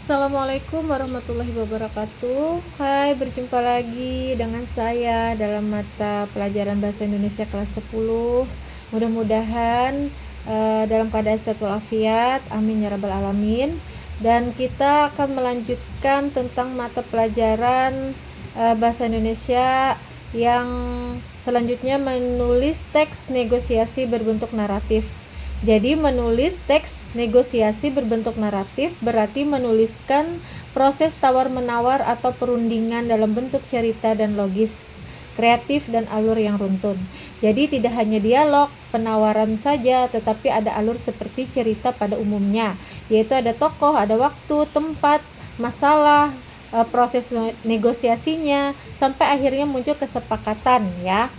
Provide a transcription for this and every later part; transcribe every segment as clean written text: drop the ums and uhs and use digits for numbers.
Assalamualaikum warahmatullahi wabarakatuh. Hai, berjumpa lagi dengan saya dalam mata pelajaran Bahasa Indonesia kelas 10. Mudah-mudahan dalam keadaan sehat walafiat. Amin ya rabbal alamin. Dan kita akan melanjutkan tentang mata pelajaran Bahasa Indonesia yang selanjutnya menulis teks negosiasi berbentuk naratif. Jadi menulis teks negosiasi berbentuk naratif berarti menuliskan proses tawar-menawar atau perundingan dalam bentuk cerita dan logis, kreatif dan alur yang runtun. Jadi tidak hanya dialog, penawaran saja, tetapi ada alur seperti cerita pada umumnya, yaitu ada tokoh, ada waktu, tempat, masalah, proses negosiasinya, sampai akhirnya muncul kesepakatan ya.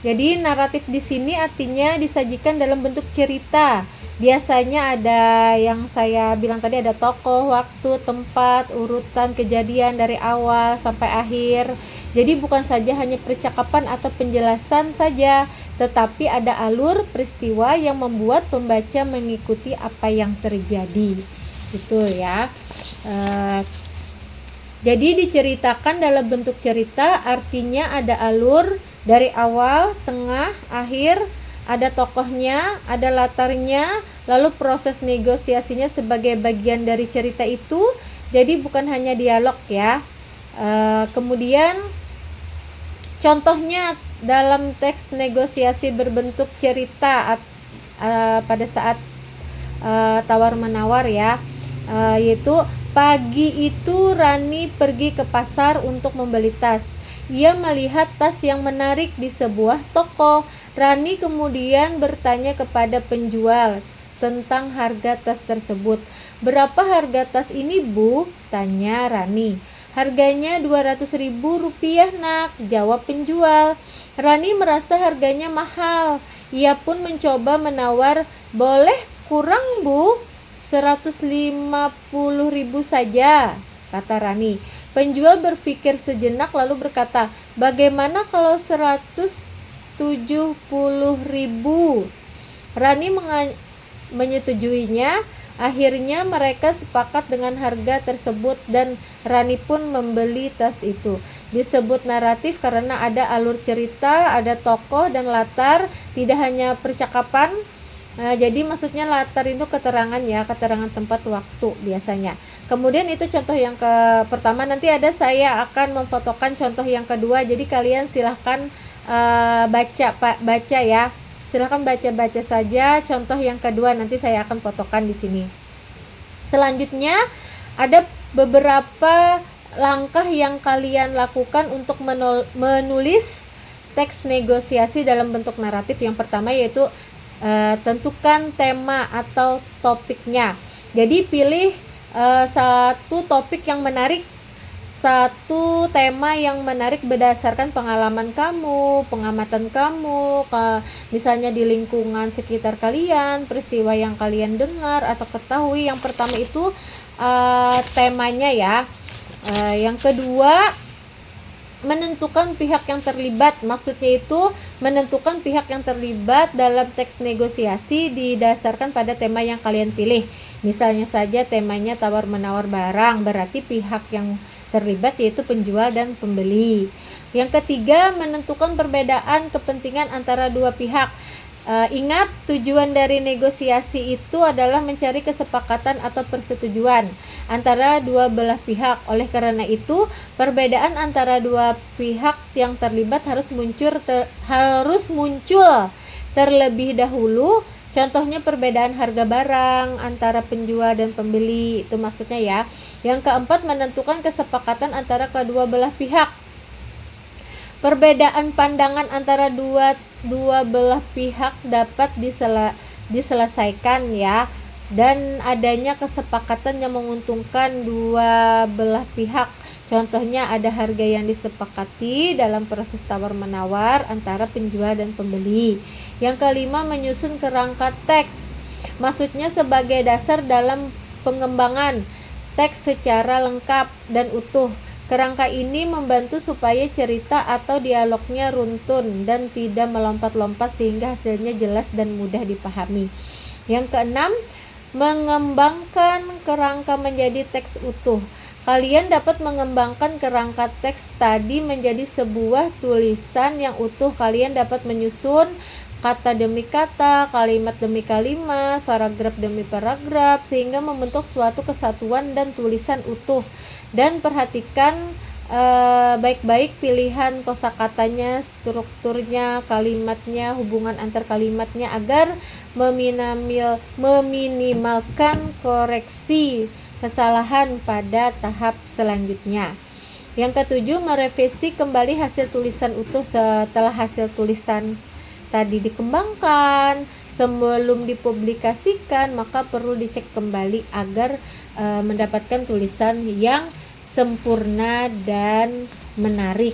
Jadi naratif di sini artinya disajikan dalam bentuk cerita. Biasanya ada yang saya bilang tadi, ada tokoh, waktu, tempat, urutan kejadian dari awal sampai akhir. Jadi bukan saja hanya percakapan atau penjelasan saja, tetapi ada alur peristiwa yang membuat pembaca mengikuti apa yang terjadi. Gitu ya. Jadi diceritakan dalam bentuk cerita artinya ada alur dari awal, tengah, akhir, ada tokohnya, ada latarnya, lalu proses negosiasinya sebagai bagian dari cerita itu. Jadi bukan hanya dialog ya. Kemudian contohnya dalam teks negosiasi berbentuk cerita pada saat tawar-menawar ya, yaitu pagi itu Rani pergi ke pasar untuk membeli tas. Ia melihat tas yang menarik di sebuah toko. Rani kemudian bertanya kepada penjual tentang harga tas tersebut. "Berapa harga tas ini, Bu?" tanya Rani. "Harganya Rp200.000, Nak," jawab penjual. Rani merasa harganya mahal. Ia pun mencoba menawar, "Boleh kurang, Bu? 150.000 saja," kata Rani. Penjual berpikir sejenak lalu berkata, "Bagaimana kalau 170.000? Rani menyetujuinya. Akhirnya mereka sepakat dengan harga tersebut dan Rani pun membeli tas itu. Disebut naratif karena ada alur cerita, ada tokoh dan latar, tidak hanya percakapan. Jadi maksudnya latar itu keterangan ya, keterangan tempat, waktu biasanya. Kemudian itu contoh yang pertama, nanti saya akan memfotokan contoh yang kedua. Jadi kalian silahkan baca ya. Silahkan baca saja contoh yang kedua, nanti saya akan fotokan di sini. Selanjutnya ada beberapa langkah yang kalian lakukan untuk menulis teks negosiasi dalam bentuk naratif. Yang pertama yaitu tentukan tema atau topiknya. Jadi pilih satu topik yang menarik, satu tema yang menarik berdasarkan pengalaman kamu, pengamatan kamu, misalnya di lingkungan sekitar kalian, peristiwa yang kalian dengar atau ketahui. Yang pertama itu temanya ya. Yang kedua, menentukan pihak yang terlibat. Maksudnya itu menentukan pihak yang terlibat dalam teks negosiasi didasarkan pada tema yang kalian pilih. Misalnya saja temanya tawar-menawar barang, berarti pihak yang terlibat yaitu penjual dan pembeli. Yang ketiga, menentukan perbedaan kepentingan antara dua pihak. Ingat, tujuan dari negosiasi itu adalah mencari kesepakatan atau persetujuan antara dua belah pihak. Oleh karena itu, perbedaan antara dua pihak yang terlibat harus muncul terlebih dahulu. Contohnya perbedaan harga barang antara penjual dan pembeli, itu maksudnya ya. Yang keempat, menentukan kesepakatan antara kedua belah pihak. Perbedaan pandangan antara dua belah pihak dapat diselesaikan ya, dan adanya kesepakatan yang menguntungkan dua belah pihak. Contohnya ada harga yang disepakati dalam proses tawar-menawar antara penjual dan pembeli. Yang kelima, menyusun kerangka teks. Maksudnya sebagai dasar dalam pengembangan teks secara lengkap dan utuh. Kerangka ini membantu supaya cerita atau dialognya runtun dan tidak melompat-lompat sehingga hasilnya jelas dan mudah dipahami. Yang keenam, Mengembangkan kerangka menjadi teks utuh. Kalian dapat mengembangkan kerangka teks tadi menjadi sebuah tulisan yang utuh. Kalian dapat menyusun kata demi kata, kalimat demi kalimat, paragraf demi paragraf, sehingga membentuk suatu kesatuan dan tulisan utuh. Dan perhatikan baik-baik pilihan kosakatanya, strukturnya, kalimatnya, hubungan antar kalimatnya agar meminimalkan koreksi kesalahan pada tahap selanjutnya. Yang ketujuh, merevisi kembali hasil tulisan utuh setelah hasil tulisan tadi dikembangkan. Sebelum dipublikasikan, maka perlu dicek kembali agar mendapatkan tulisan yang sempurna dan menarik.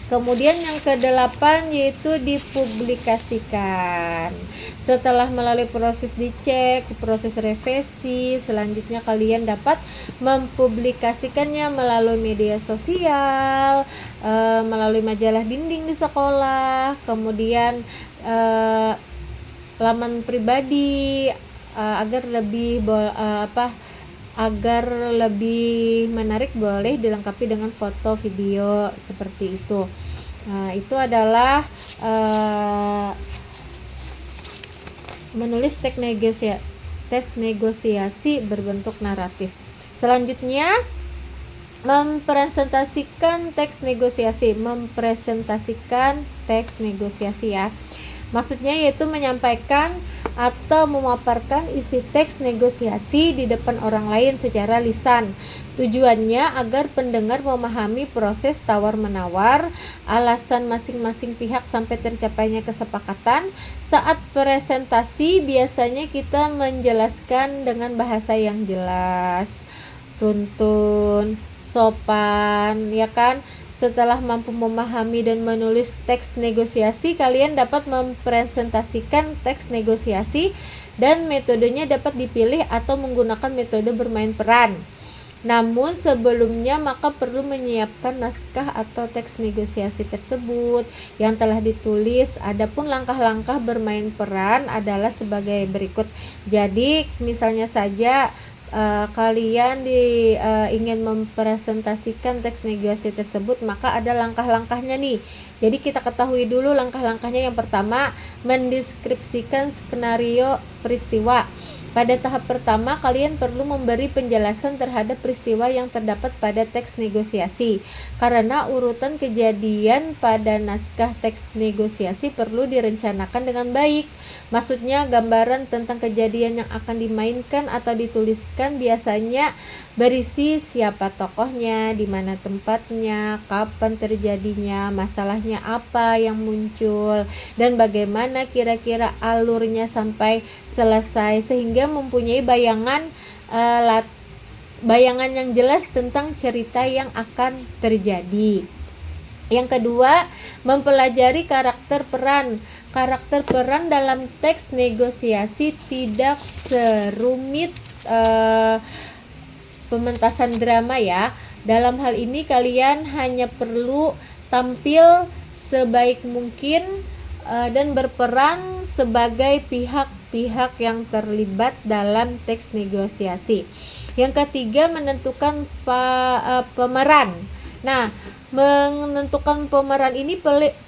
Kemudian yang ke-8 yaitu dipublikasikan. Setelah melalui proses dicek, proses revisi, selanjutnya kalian dapat mempublikasikannya melalui media sosial, melalui majalah dinding di sekolah, kemudian laman pribadi, agar lebih menarik boleh dilengkapi dengan foto, video seperti itu. Itu adalah menulis teks negosiasi berbentuk naratif. Selanjutnya, mempresentasikan teks negosiasi. Ya. Maksudnya yaitu menyampaikan atau memaparkan isi teks negosiasi di depan orang lain secara lisan. Tujuannya agar pendengar memahami proses tawar-menawar, alasan masing-masing pihak sampai tercapainya kesepakatan. Saat presentasi biasanya kita menjelaskan dengan bahasa yang jelas, runtun, sopan, ya kan? Setelah mampu memahami dan menulis teks negosiasi, kalian dapat mempresentasikan teks negosiasi dan metodenya dapat dipilih atau menggunakan metode bermain peran. Namun sebelumnya maka perlu menyiapkan naskah atau teks negosiasi tersebut yang telah ditulis. Adapun langkah-langkah bermain peran adalah sebagai berikut. Jadi misalnya saja kalian ingin mempresentasikan teks negosiasi tersebut, maka ada langkah-langkahnya nih. Jadi kita ketahui dulu langkah-langkahnya. Yang pertama, mendeskripsikan skenario peristiwa. Pada tahap pertama, kalian perlu memberi penjelasan terhadap peristiwa yang terdapat pada teks negosiasi. Karena urutan kejadian pada naskah teks negosiasi perlu direncanakan dengan baik. Maksudnya, gambaran tentang kejadian yang akan dimainkan atau dituliskan biasanya berisi siapa tokohnya, di mana tempatnya, kapan terjadinya, masalahnya apa yang muncul, dan bagaimana kira-kira alurnya sampai selesai, sehingga mempunyai bayangan yang jelas tentang cerita yang akan terjadi. Yang kedua, mempelajari karakter peran. Karakter peran dalam teks negosiasi tidak serumit pementasan drama ya. Dalam hal ini kalian hanya perlu tampil sebaik mungkin dan berperan sebagai pihak-pihak yang terlibat dalam teks negosiasi. Yang ketiga, menentukan pemeran. Nah, menentukan pemeran ini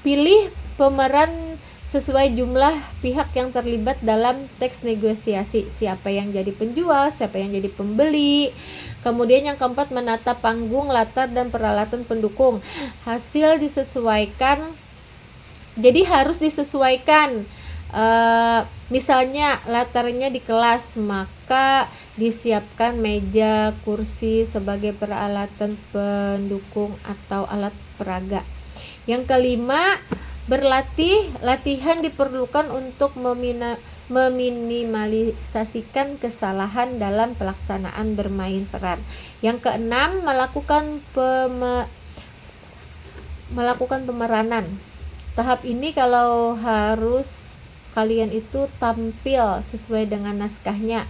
pilih pemeran sesuai jumlah pihak yang terlibat dalam teks negosiasi. Siapa yang jadi penjual, siapa yang jadi pembeli. Kemudian yang keempat, menata panggung, latar, dan peralatan pendukung. Hasil disesuaikan. Jadi harus disesuaikan. Misalnya latarnya di kelas, maka disiapkan meja, kursi sebagai peralatan pendukung atau alat peraga. Yang kelima, latihan diperlukan untuk meminimalisasikan kesalahan dalam pelaksanaan bermain peran. Yang keenam, melakukan pemeranan. Tahap ini kalau harus kalian itu tampil sesuai dengan naskahnya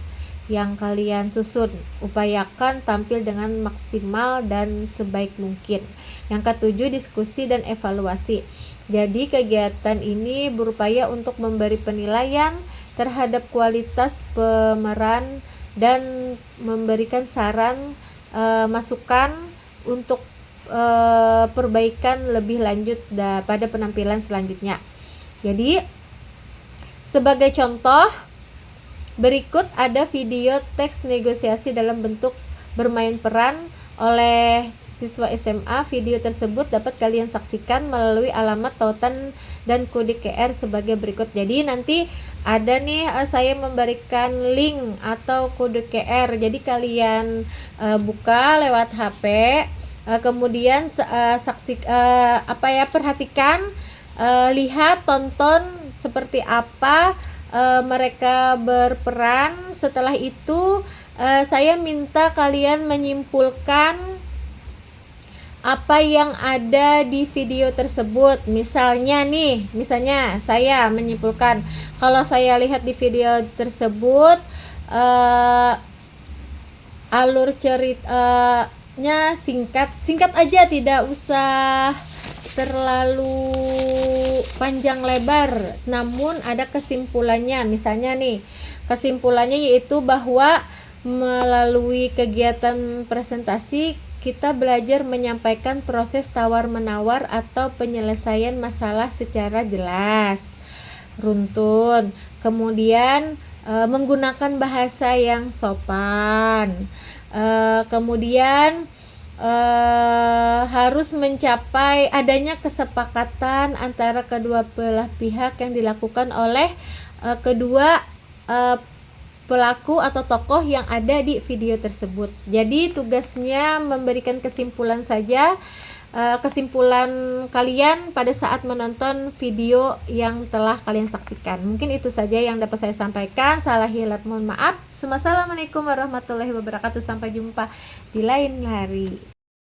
yang kalian susun. Upayakan tampil dengan maksimal dan sebaik mungkin. Yang ketujuh, diskusi dan evaluasi. Jadi kegiatan ini berupaya untuk memberi penilaian terhadap kualitas pemeran dan memberikan saran masukan untuk perbaikan lebih lanjut pada penampilan selanjutnya. Jadi sebagai contoh, berikut ada video teks negosiasi dalam bentuk bermain peran oleh siswa SMA. Video tersebut dapat kalian saksikan melalui alamat tautan dan kode QR sebagai berikut. Jadi nanti ada nih saya memberikan link atau kode QR. Jadi kalian buka lewat HP, kemudian perhatikan, lihat, tonton seperti apa mereka berperan. Setelah itu saya minta kalian menyimpulkan apa yang ada di video tersebut. Misalnya saya menyimpulkan, kalau saya lihat di video tersebut alur ceritanya singkat aja, tidak usah terlalu panjang lebar, namun ada kesimpulannya. Misalnya kesimpulannya yaitu bahwa melalui kegiatan presentasi kita belajar menyampaikan proses tawar-menawar atau penyelesaian masalah secara jelas, runtun, kemudian menggunakan bahasa yang sopan, kemudian harus mencapai adanya kesepakatan antara kedua belah pihak yang dilakukan oleh kedua pelaku atau tokoh yang ada di video tersebut. Jadi tugasnya memberikan kesimpulan saja, kesimpulan kalian pada saat menonton video yang telah kalian saksikan. Mungkin itu saja yang dapat saya sampaikan. Salah hilat mohon maaf. Assalamualaikum warahmatullahi wabarakatuh. Sampai jumpa di lain hari.